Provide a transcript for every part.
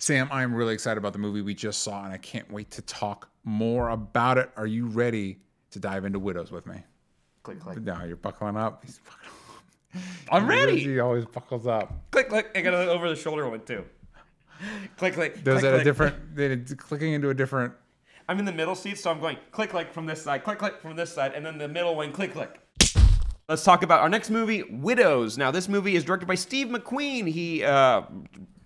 Sam, I'm really excited about the movie we just saw, and I can't wait to talk more about it. Are you ready to dive into Widows with me? Click, click. No, you're buckling up. He's buckling up. I'm ready. He always buckles up. Click, click. I got an over the shoulder one too. Click, click. Does click, it a different? Clicking into a different. I'm in the middle seat, so I'm going click, click from this side, click, click from this side, and then the middle one, click, click. Let's talk about our next movie, Widows. Now, this movie is directed by Steve McQueen. He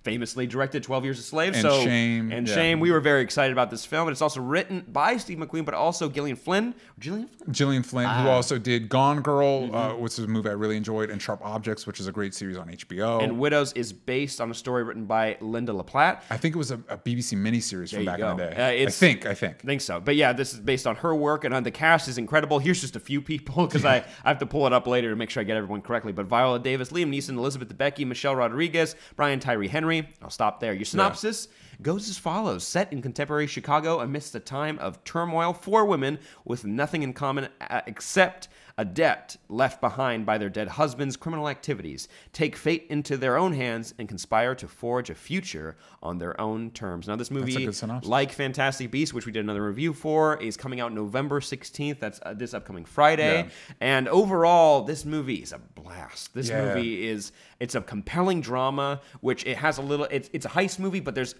famously directed 12 Years a Slave. And Shame. And Shame. We were very excited about this film. And it's also written by Steve McQueen, but also Gillian Flynn. Gillian Flynn, who also did Gone Girl, which is a movie I really enjoyed, and Sharp Objects, which is a great series on HBO. And Widows is based on a story written by Linda LaPlatte. I think it was a BBC miniseries from back in the day. I think so. But yeah, this is based on her work, and the cast is incredible. Here's just a few people, because I have to pull it up later to make sure I get everyone correctly. But Viola Davis, Liam Neeson, Elizabeth Debicki, Michelle Rodriguez, Brian Tyree Henry. I'll stop there. Your synopsis goes as follows. Set in contemporary Chicago amidst a time of turmoil, 4 women with nothing in common except a debt left behind by their dead husbands' criminal activities take fate into their own hands and conspire to forge a future on their own terms. Now, this movie, like Fantastic Beasts, which we did another review for, is coming out November 16th. That's this upcoming Friday. And overall, this movie is a blast. This movie is, it's a compelling drama, which it has a little, it's a heist movie, but there's,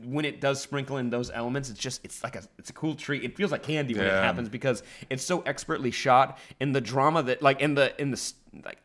when it does sprinkle in those elements, it's a cool treat. It feels like candy when it happens, because it's so expertly shot. In the drama that, like,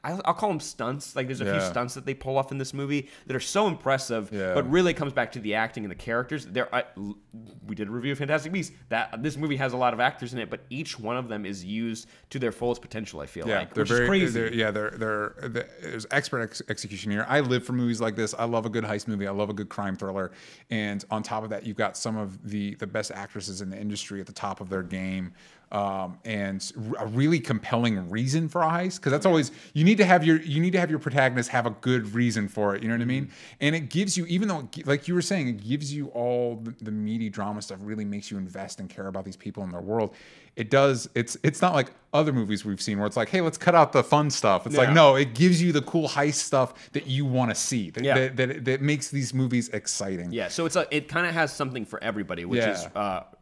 I'll call them stunts. Like, there's a few stunts that they pull off in this movie that are so impressive, but really comes back to the acting and the characters. We did a review of Fantastic Beasts. This movie has a lot of actors in it, but each one of them is used to their fullest potential, I feel like, which is crazy. There's expert execution here. I live for movies like this. I love a good heist movie. I love a good crime thriller. And on top of that, you've got some of the best actresses in the industry at the top of their game. And a really compelling reason for a heist, because that's always, you need to have your protagonist have a good reason for it. You know what I mean? And it gives you, even though, like you were saying, it gives you all the meaty drama stuff. Really makes you invest and care about these people in their world. It does. It's not like other movies we've seen where it's like, hey, let's cut out the fun stuff. It's like, no, it gives you the cool heist stuff that you want to see. That makes these movies exciting. Yeah. So it kind of has something for everybody, which is.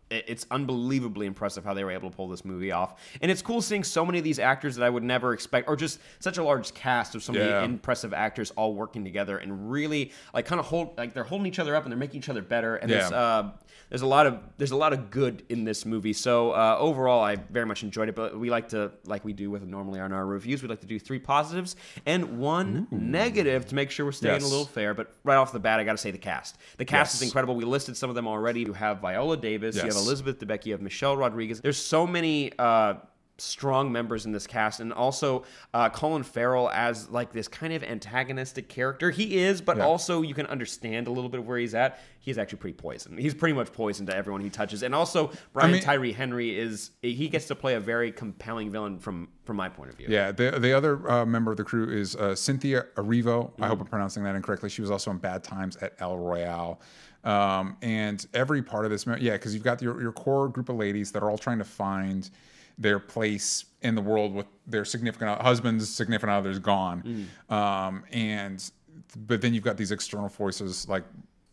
It's unbelievably impressive how they were able to pull this movie off. And it's cool seeing so many of these actors that I would never expect, or just such a large cast of so many impressive actors all working together and really kind of they're holding each other up and they're making each other better. And there's a lot of good in this movie. So overall, I very much enjoyed it. But we like to, like we do with normally on our reviews, we like to do 3 positives and 1 negative to make sure we're staying a little fair. But right off the bat, I got to say the cast. The cast is incredible. We listed some of them already. You have Viola Davis. You have Elizabeth Debicki, you have Michelle Rodriguez. There's so many strong members in this cast, and also Colin Farrell as like this kind of antagonistic character. He is, but also you can understand a little bit of where he's at. He's actually pretty poison. He's pretty much poison to everyone he touches. And also Brian Tyree Henry he gets to play a very compelling villain from my point of view. Yeah, the other member of the crew is Cynthia Erivo. I hope I'm pronouncing that incorrectly. She was also in Bad Times at El Royale. And every part of this, because you've got your core group of ladies that are all trying to find their place in the world with their husbands, significant others gone. But then you've got these external forces like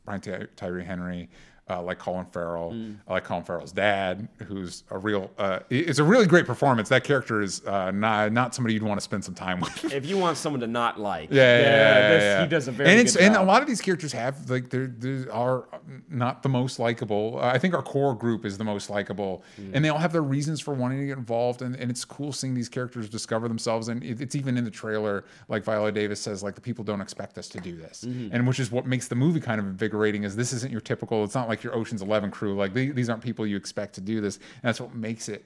Brian Tyree Henry, like Colin Farrell, like Colin Farrell's dad, who's a real. It's a really great performance. That character is not somebody you'd want to spend some time with. If you want someone to not like, he does a very good job. And a lot of these characters have they are not the most likable. I think our core group is the most likable, and they all have their reasons for wanting to get involved. And it's cool seeing these characters discover themselves. And it's even in the trailer, like Viola Davis says, like the people don't expect us to do this, and which is what makes the movie kind of invigorating. Is this isn't your typical? It's not like your Ocean's 11 crew. Like these aren't people you expect to do this, and that's what makes it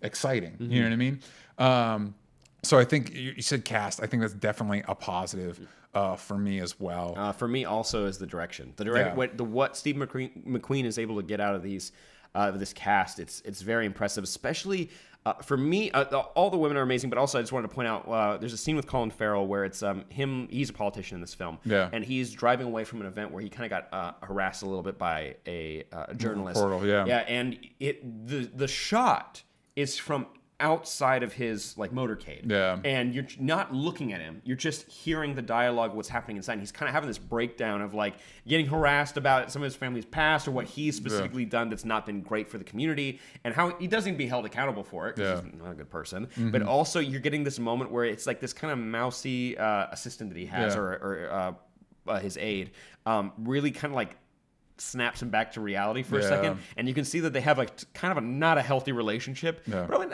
exciting. You know what I mean? So I think you said cast. I think that's definitely a positive for me as well. For me also is the direction. What Steve McQueen is able to get out of this cast. It's very impressive, especially. For me, all the women are amazing, but also I just wanted to point out there's a scene with Colin Farrell where it's him. He's a politician in this film, and he's driving away from an event where he kind of got harassed a little bit by a journalist. Portal, and the shot is from outside of his like motorcade. Yeah. And you're not looking at him. You're just hearing the dialogue of what's happening inside. And he's kind of having this breakdown of like getting harassed about some of his family's past or what he's specifically done that's not been great for the community, and how he doesn't be held accountable for it because he's not a good person. But also you're getting this moment where it's like this kind of mousy assistant that he has or his aide really kind of like snaps him back to reality for a second, and you can see that they have like kind of a not a healthy relationship. But I mean,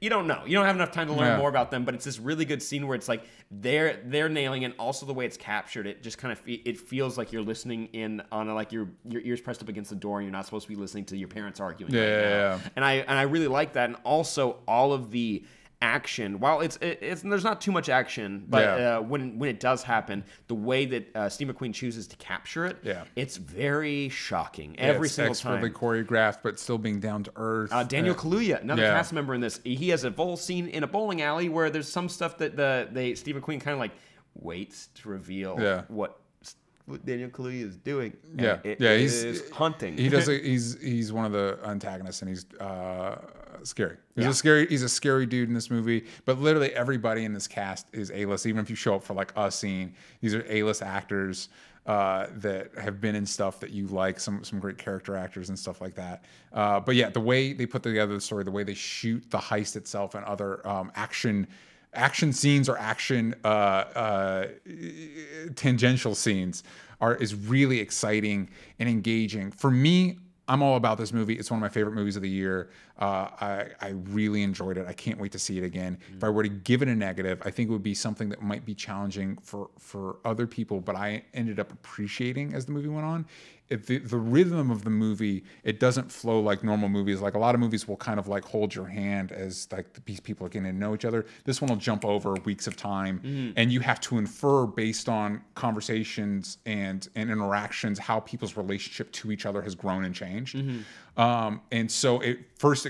you don't know. You don't have enough time to learn more about them, but it's this really good scene where it's like they're nailing it. And also the way it's captured, it just kind of it feels like you're listening in on like your ears pressed up against the door, and you're not supposed to be listening to your parents arguing. And I really like that, and also all of the action. While it's there's not too much action, but when it does happen, the way that Steve McQueen chooses to capture it, it's very shocking every single time. Expertly choreographed, but still being down to earth. Daniel Kaluuya, another cast member in this, he has a full scene in a bowling alley where there's some stuff that Steve McQueen kind of like waits to reveal what Daniel Kaluuya is doing. He's hunting. He does. He's one of the antagonists, and he's scary. He's a scary dude in this movie. But literally everybody in this cast is A-list. Even if you show up for like a scene, these are A-list actors that have been in stuff that you like. Some great character actors and stuff like that. But yeah, the way they put together the story, the way they shoot the heist itself, and other action scenes or action tangential scenes is really exciting and engaging. For me, I'm all about this movie. It's one of my favorite movies of the year. I really enjoyed it. I can't wait to see it again. If I were to give it a negative, I think it would be something that might be challenging for other people, but I ended up appreciating as the movie went on. The rhythm of the movie, it doesn't flow like normal movies. Like a lot of movies will kind of like hold your hand as like these people are getting to know each other. This one will jump over weeks of time, and you have to infer based on conversations and interactions how people's relationship to each other has grown and changed. And so it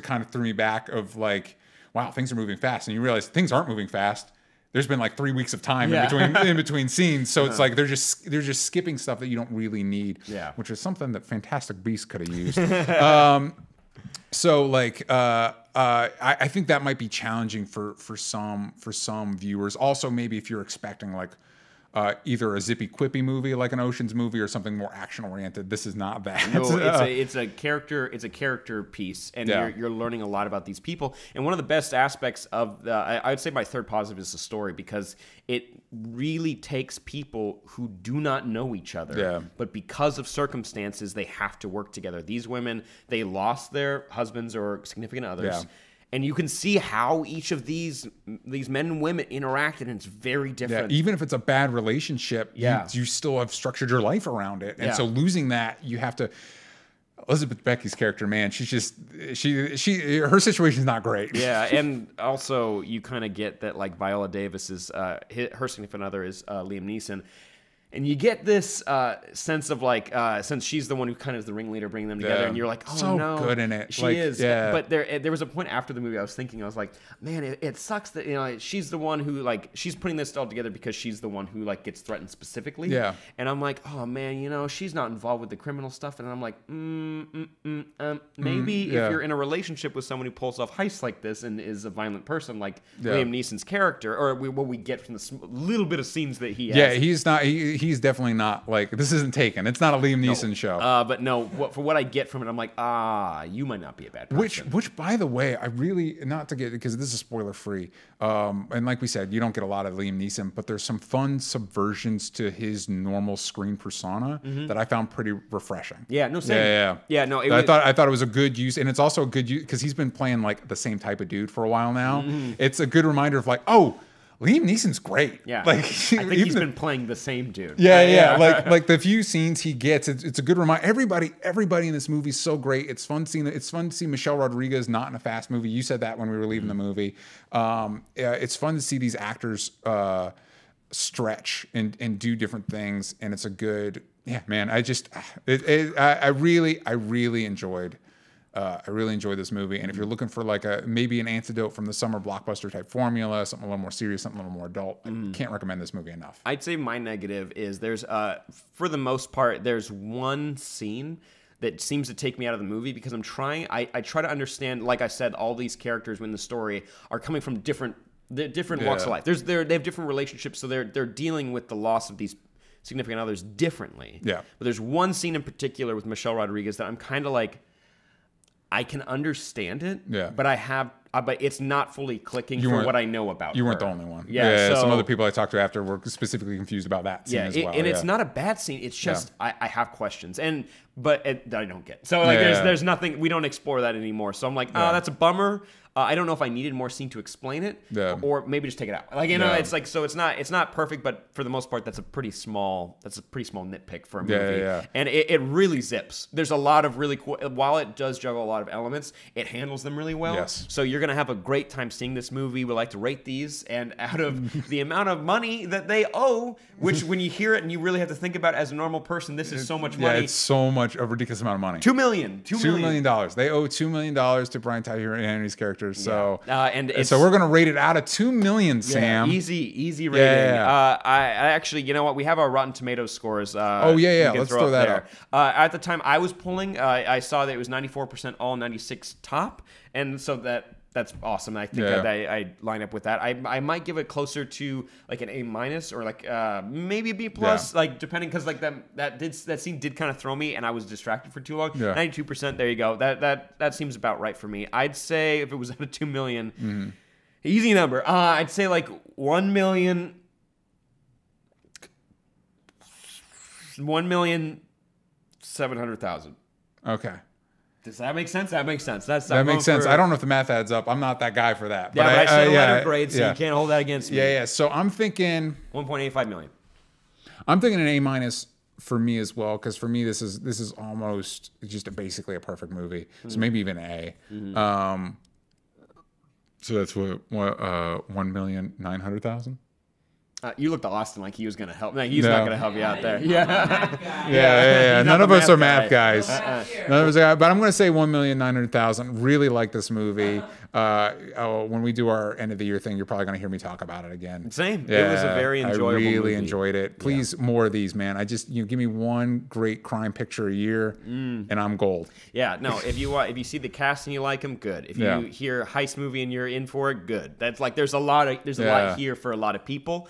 kind of threw me back of like, wow, things are moving fast, and you realize things aren't moving fast. There's been like 3 weeks of time in between scenes, so it's like they're just skipping stuff that you don't really need, which is something that Fantastic Beasts could have used. So like I think that might be challenging for some viewers. Also, maybe if you're expecting like either a zippy quippy movie like an Ocean's movie or something more action oriented, this is not that. No, it's a character piece, and you're learning a lot about these people. And one of the best aspects of I would say my third positive is the story, because it really takes people who do not know each other, but because of circumstances they have to work together. These women, they lost their husbands or significant others. And you can see how each of these men and women interact, and it's very different. Even if it's a bad relationship, you still have structured your life around it. And so losing that, you have to. Elizabeth Becky's character, man, she's just her situation is not great. And also you kind of get that like Viola Davis is her significant other is Liam Neeson. And you get this sense of like, since she's the one who kind of is the ringleader bringing them together, and you're like, oh so no, good in it. She is. But there was a point after the movie I was like, man, it sucks that she's the one who like she's putting this all together because she's the one who like gets threatened specifically. And I'm like, oh man, she's not involved with the criminal stuff. And I'm like, maybe if you're in a relationship with someone who pulls off heists like this and is a violent person like Liam Neeson's character, or what we get from the little bit of scenes that he has. He's not. He's definitely not like, this isn't Taken. It's not a Liam Neeson show. But no, for what I get from it, I'm like, you might not be a bad person. Which by the way, I really, not to get, because this is spoiler free. And like we said, you don't get a lot of Liam Neeson, but there's some fun subversions to his normal screen persona that I found pretty refreshing. Yeah, no, same. No, I thought it was a good use, and it's also a good use because he's been playing like the same type of dude for a while now. It's a good reminder of like, oh, Liam Neeson's great. Like I think he's been playing the same dude. Like the few scenes he gets, it's a good reminder. Everybody in this movie is so great. It's fun to see Michelle Rodriguez not in a fast movie. You said that when we were leaving the movie. It's fun to see these actors stretch and do different things, and it's a good man. I really enjoyed. I really enjoyed this movie, and if you're looking for like maybe an antidote from the summer blockbuster type formula, something a little more serious, something a little more adult, I can't recommend this movie enough. I'd say my negative is there's for the most part there's one scene that seems to take me out of the movie because I try to understand, like I said, all these characters in the story are coming from different walks of life. They have different relationships, so they're dealing with the loss of these significant others differently. Yeah. But there's one scene in particular with Michelle Rodriguez that I'm kind of like, I can understand it, but it's not fully clicking for what I know about her. You weren't the only one. Yeah, some other people I talked to after were specifically confused about that scene as well. And it's not a bad scene. It's just I have questions, but I don't get. So like there's nothing. We don't explore that anymore. So I'm like, that's a bummer. I don't know if I needed more scene to explain it, or maybe just take it out. Like it's like so it's not perfect, but for the most part, that's a pretty small nitpick for a movie. And it really zips. There's a lot of really cool. While it does juggle a lot of elements, it handles them really well. Yes. So you're gonna have a great time seeing this movie. We like to rate these, and out of the amount of money that they owe, which when you hear it and you really have to think about it as a normal person, this is so much money. Yeah, it's so much, a ridiculous amount of money. $2 million. $2 million. They owe $2 million to Brian Tyree Henry's character. So, so we're gonna rate it out of 2 million, Sam. Easy rating. I actually, you know what? We have our Rotten Tomatoes scores. Let's throw that up. At the time I was pulling, I saw that it was 94% all, 96 top, and so that's awesome. I think I line up with that. I might give it closer to like an A- or like maybe a B+, like depending, because like that scene did kind of throw me and I was distracted for too long. 92%. There you go. That seems about right for me. I'd say if it was at a 2 million, easy number. I'd say like 1,700,000. Okay. Does that make sense? That makes sense. That makes sense. I don't know if the math adds up. I'm not that guy for that. But I said a letter grade, so you can't hold that against me. Yeah. So I'm thinking 1.85 million. I'm thinking an A- for me as well, because for me this is almost just basically a perfect movie. So maybe even A. So that's what 1,900,000. You looked at Austin like he was going to help. No, he's not going to help you out there. None of us are math guys. None of us are, but I'm going to say 1,900,000. Really like this movie. When we do our end of the year thing, you're probably going to hear me talk about it again. Same. Yeah, it was a very enjoyable movie. I really enjoyed it. Please, more of these, man. Give me one great crime picture a year, and I'm gold. Yeah. No. If you see the cast and you like them, good. If you hear heist movie and you're in for it, good. That's like there's a lot here for a lot of people.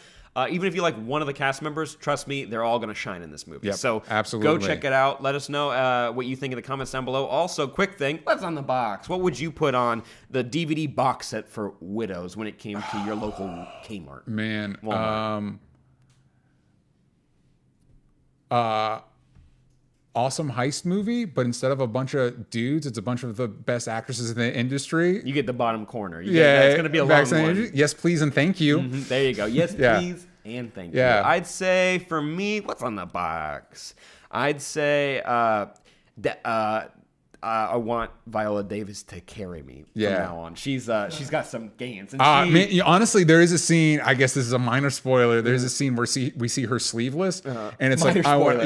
Even if you like one of the cast members, trust me, they're all going to shine in this movie. So absolutely. Go check it out. Let us know what you think in the comments down below. Also, quick thing, what's on the box? What would you put on the DVD box set for Widows when it came to your local Kmart? Man, awesome heist movie, but instead of a bunch of dudes, it's a bunch of the best actresses in the industry. You get the bottom corner. It's going to be a long one. Yes, please, and thank you. There you go. Yes, please, and thank you. I'd say for me, what's on the box? I'd say I want Viola Davis to carry me from now on. She's got some gains. And honestly, there is a scene. I guess this is a minor spoiler. There's a scene where we see her sleeveless, and it's minor I want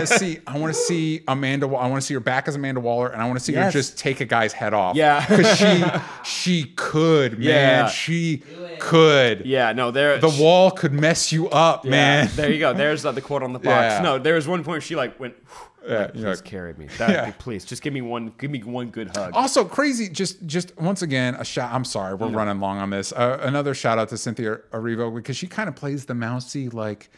to see Amanda. I want to see her back as Amanda Waller, and I want to see her just take a guy's head off. Yeah, because she could, man. She could. Yeah, no, the wall could mess you up, man. There you go. There's the quote on the box. Yeah. No, there was one point where she like went. Please carry me. Please, just give me one good hug. Also, crazy. Just once again, a shout. I'm sorry, we're running long on this. Another shout out to Cynthia Erivo, because she kind of plays the mousy, like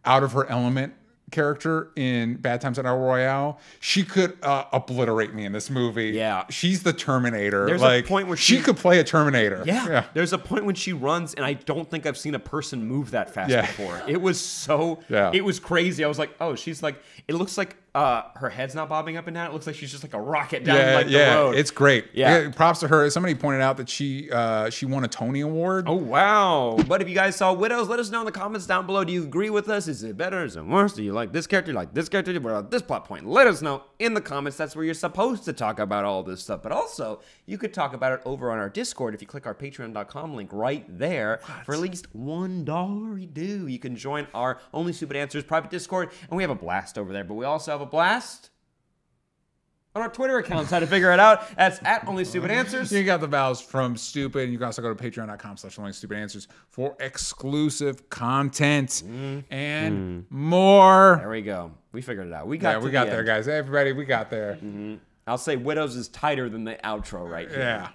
out of her element character in Bad Times at El Royale. She could obliterate me in this movie. Yeah, she's the Terminator. There's a point where she could play a Terminator. Yeah, there's a point when she runs, and I don't think I've seen a person move that fast before. It was so. It was crazy. I was like, oh, she's like. It looks like her head's not bobbing up and down. It looks like she's just like a rocket down the road. It's great. Yeah, props to her. Somebody pointed out that she won a Tony Award. Oh wow! But if you guys saw Widows, let us know in the comments down below. Do you agree with us? Is it better? Is it worse? Do you like this character? Like this character? What about this plot point? Let us know in the comments. That's where you're supposed to talk about all this stuff. But also, you could talk about it over on our Discord if you click our Patreon.com link right there. For at least $1 you can join our Only Stupid Answers private Discord, and we have a blast over there. But we also have a blast on our Twitter accounts how to figure it out. That's at Only Stupid Answers. You got the vowels from stupid. You can also go to patreon.com/onlystupid-answers for exclusive content and more. There we go. We figured it out. We got there, guys. Everybody, we got there. I'll say Widows is tighter than the outro right here. Yeah.